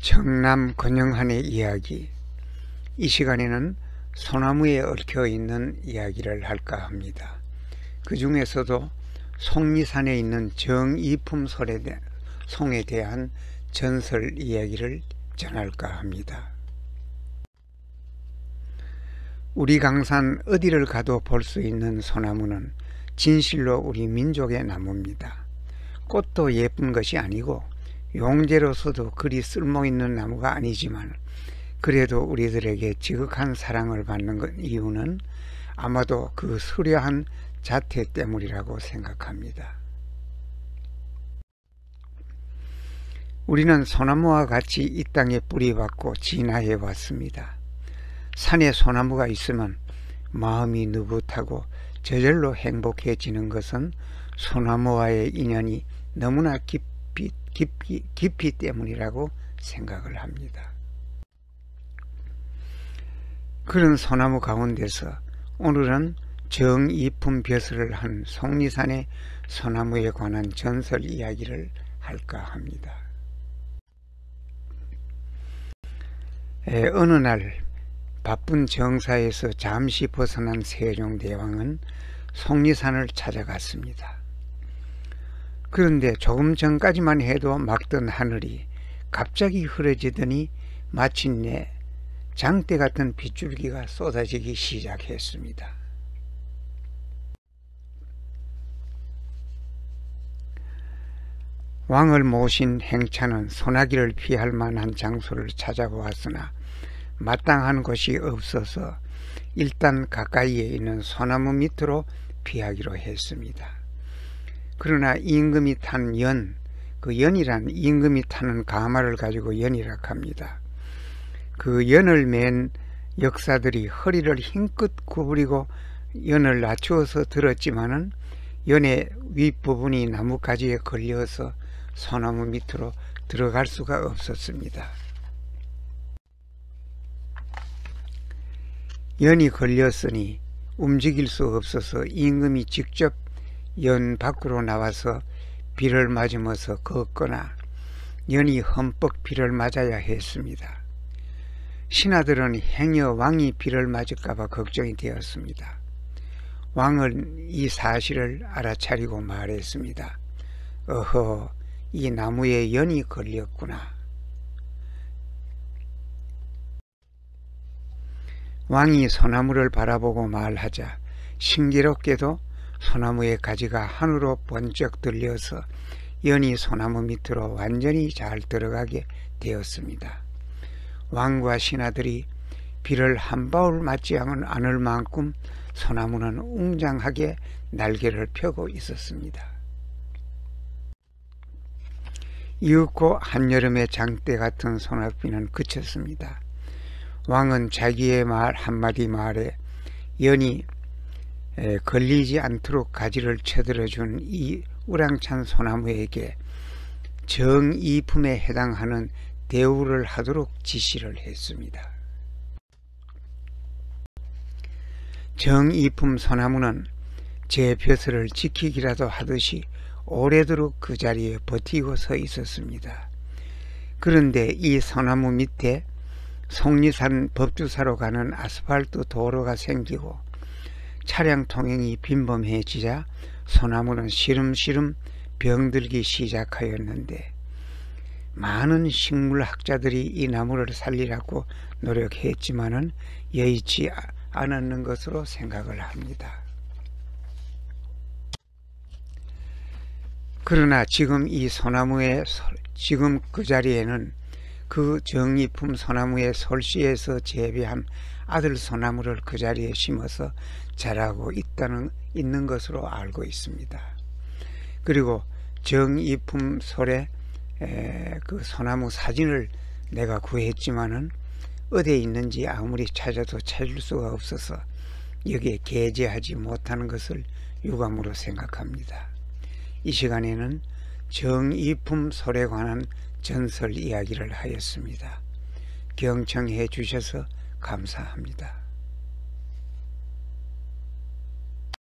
청남 권영한의 이야기. 이 시간에는 소나무에 얽혀있는 이야기를 할까 합니다. 그 중에서도 속리산에 있는 정이품 송에 대한 전설 이야기를 전할까 합니다. 우리 강산 어디를 가도 볼 수 있는 소나무는 진실로 우리 민족의 나무입니다. 꽃도 예쁜 것이 아니고 용재로서도 그리 쓸모있는 나무가 아니지만 그래도 우리들에게 지극한 사랑을 받는 이유는 아마도 그 수려한 자태 때문이라고 생각합니다. 우리는 소나무와 같이 이 땅에 뿌리박고 진화해 왔습니다. 산에 소나무가 있으면 마음이 느긋하고 저절로 행복해지는 것은 소나무와의 인연이 너무나 깊이 때문이라고 생각을 합니다. 그런 소나무 가운데서 오늘은 정이품 벼슬을 한 속리산의 소나무에 관한 전설 이야기를 할까 합니다. 어느 날 바쁜 정사에서 잠시 벗어난 세종대왕은 속리산을 찾아갔습니다. 그런데 조금 전까지만 해도 맑던 하늘이 갑자기 흐려지더니 마침내 장대 같은 빗줄기가 쏟아지기 시작했습니다. 왕을 모신 행차는 소나기를 피할 만한 장소를 찾아보았으나 마땅한 곳이 없어서 일단 가까이에 있는 소나무 밑으로 피하기로 했습니다. 그러나 임금이 탄 연, 그 연이란 임금이 타는 가마를 가지고 연이라고 합니다. 그 연을 맨 역사들이 허리를 힘껏 구부리고 연을 낮추어서 들었지만은 연의 윗부분이 나뭇가지에 걸려서 소나무 밑으로 들어갈 수가 없었습니다. 연이 걸렸으니 움직일 수 없어서 임금이 직접 연 밖으로 나와서 비를 맞으면서 걷거나 연이 흠뻑 비를 맞아야 했습니다. 신하들은 행여 왕이 비를 맞을까봐 걱정이 되었습니다. 왕은 이 사실을 알아차리고 말했습니다. 어허, 이 나무에 연이 걸렸구나. 왕이 소나무를 바라보고 말하자 신기롭게도 소나무의 가지가 하늘로 번쩍 들려서 연이 소나무 밑으로 완전히 잘 들어가게 되었습니다. 왕과 신하들이 비를 한 바울 맞지 않을 만큼 소나무는 웅장하게 날개를 펴고 있었습니다. 이윽고 한여름의 장대 같은 소나비는 그쳤습니다. 왕은 자기의 말 한마디 말에 연이 걸리지 않도록 가지를 쳐들어준 이 우랑찬 소나무에게 정이품에 해당하는 대우를 하도록 지시를 했습니다. 정이품 소나무는 제 벼슬을 지키기라도 하듯이 오래도록 그 자리에 버티고 서 있었습니다. 그런데 이 소나무 밑에 속리산 법주사로 가는 아스팔트 도로가 생기고 차량 통행이 빈번해지자 소나무는 시름시름 병들기 시작하였는데 많은 식물학자들이 이 나무를 살리라고 노력했지만은 여의치 않았는 것으로 생각을 합니다. 그러나 지금 이 소나무의 지금 그 자리에는 그 정이품 소나무의 솔씨에서 재배한 아들 소나무를 그 자리에 심어서 자라고 있는 것으로 알고 있습니다. 그리고 정이품 솔의 그 소나무 사진을 내가 구했지만은 어디에 있는지 아무리 찾아도 찾을 수가 없어서 여기에 게재하지 못하는 것을 유감으로 생각합니다. 이 시간에는 정이품 솔에 관한 전설 이야기를 하였습니다. 경청해 주셔서 감사합니다.